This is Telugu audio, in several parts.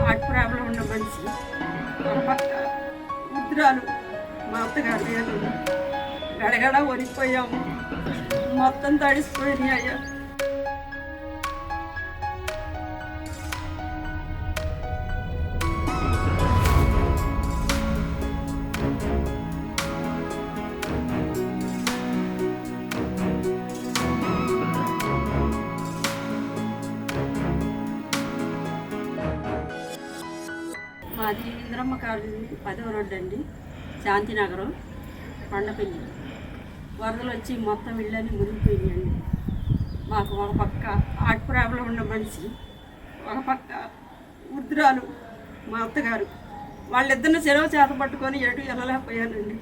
హార్ట్ ప్రాబ్లం ఉన్న మనిషి. ఒక పక్క వృద్ధురాలు మా అత్తగారు నేను గడగడ వణికిపోయాము. మొత్తం తడిసిపోయినాయి అయ్యా. మాది ఇంద్రమ్మ కాలనీ 10వ రోడ్డు అండి, శాంతినగరం, కొండపల్లి. వరదలు వచ్చి మొత్తం ఇళ్ళని మునిగిపోయినాయండి. మాకు ఒక పక్క హార్ట్ ప్రాబ్లం ఉన్న మనిషి, ఒక పక్క వృద్ధురాలు మా అత్తగారు. వాళ్ళిద్దరిని సెలవు చేత పట్టుకొని ఎటు వెళ్ళలేకపోయానండి.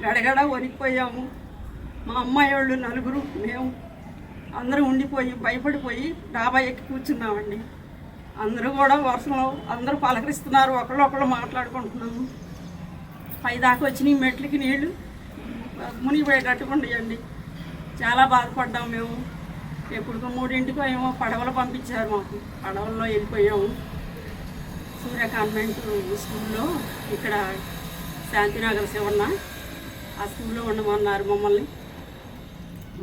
గడగడ వణికిపోయాము. మా అమ్మాయి వాళ్ళు నలుగురు, మేము అందరూ ఉండిపోయి భయపడిపోయి డాబా ఎక్కి కూర్చున్నామండి. అందరూ కూడా వర్షంలో అందరూ పలకరిస్తున్నారు, ఒకళ్ళు మాట్లాడుకుంటున్నాము. పైదాకా వచ్చినాయి మెట్లకి నీళ్లు మునిగిపోయేటట్టుగా ఉండేయండి. చాలా బాధపడ్డాము మేము. ఎప్పుడుకో 3ంటికో ఏమో పడవలు పంపించారు మాకు. పడవల్లో వెళ్ళిపోయాము. సూర్య కాన్వెంట్ స్కూల్లో ఇక్కడ శాంతినగర్ శివన్న ఆ స్కూల్లో ఉండమన్నారు మమ్మల్ని.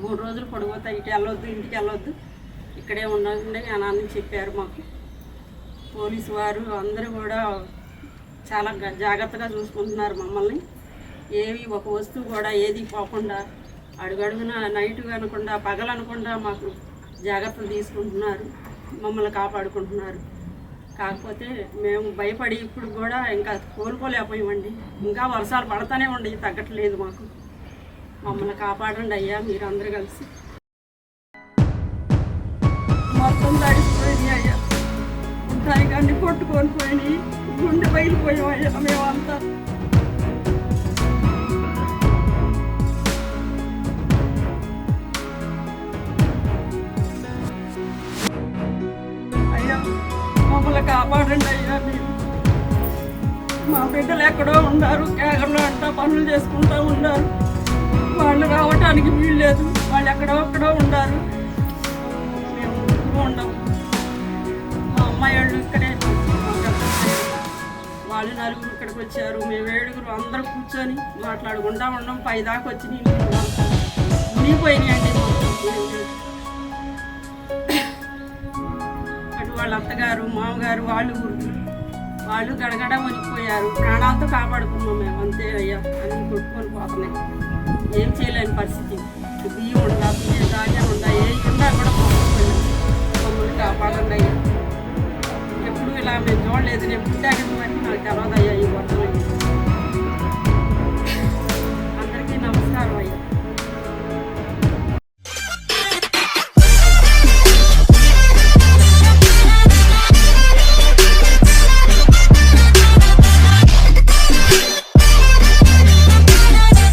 3 రోజులు పడిపోతా, ఇటు వెళ్ళొద్దు, ఇంటికి వెళ్ళొద్దు, ఇక్కడే ఉండండి అని అని చెప్పారు మాకు. పోలీసు వారు అందరూ కూడా చాలా జాగ్రత్తగా చూసుకుంటున్నారు మమ్మల్ని. ఏవి ఒక వస్తువు కూడా ఏది పోకుండా అడుగడుగున నైట్ అనకుండా పగలనకుండా మాకు జాగ్రత్తలు తీసుకుంటున్నారు, మమ్మల్ని కాపాడుకుంటున్నారు. కాకపోతే మేము భయపడి ఇప్పుడు కూడా ఇంకా కోలుకోలేకపోయామండి. ఇంకా వర్షాలు పడతానే ఉండేవి, తగ్గట్లేదు మాకు. మమ్మల్ని కాపాడండి అయ్యా మీరు అందరూ కలిసి. మొత్తం తడిసిపోయింది అయ్యా. దానికి అన్ని కొట్టుకొని పోయి గుండె బయలుపోయాం అయ్యా మేమంతా. అయ్యా మమ్మల్ని కాపాడండి అయ్యా మీరు. మా బిడ్డలు ఎక్కడో ఉన్నారు, కేకర్లో అంటా పనులు చేసుకుంటూ ఉన్నారు. వాళ్ళు రావటానికి వీల్లేదు, వాళ్ళు ఎక్కడో ఉన్నారు. మేము ఉండము. మా అమ్మాయి వాళ్ళు ఇక్కడే, వాళ్ళు నలుగురు ఇక్కడికి వచ్చారు, మేము 7గురు అందరూ కూర్చొని మాట్లాడుకుంటా ఉన్నాం. పైదాకా వచ్చి మునిగిపోయినాయండి. అటు వాళ్ళ అత్తగారు మామగారు వాళ్ళు గడగడ మునిగిపోయారు. ప్రాణాలతో కాపాడుకున్నాం మేము, అంతే అయ్యా. అన్నీ కొట్టుకొని పోతున్నాయి, ఏం చేయలేని పరిస్థితి. బియ్యం ఉండా, ధాన్యం ఉండా, ఏ ఉండా కూడా పోకపోయినా మమ్మల్ని కాపాడండి అయ్యా. ఎప్పుడు ఇలా మేము చూడలేదు. నేను పుట్టాక బట్టి నాకు తెలవదయ్యా ఈ వర్షం.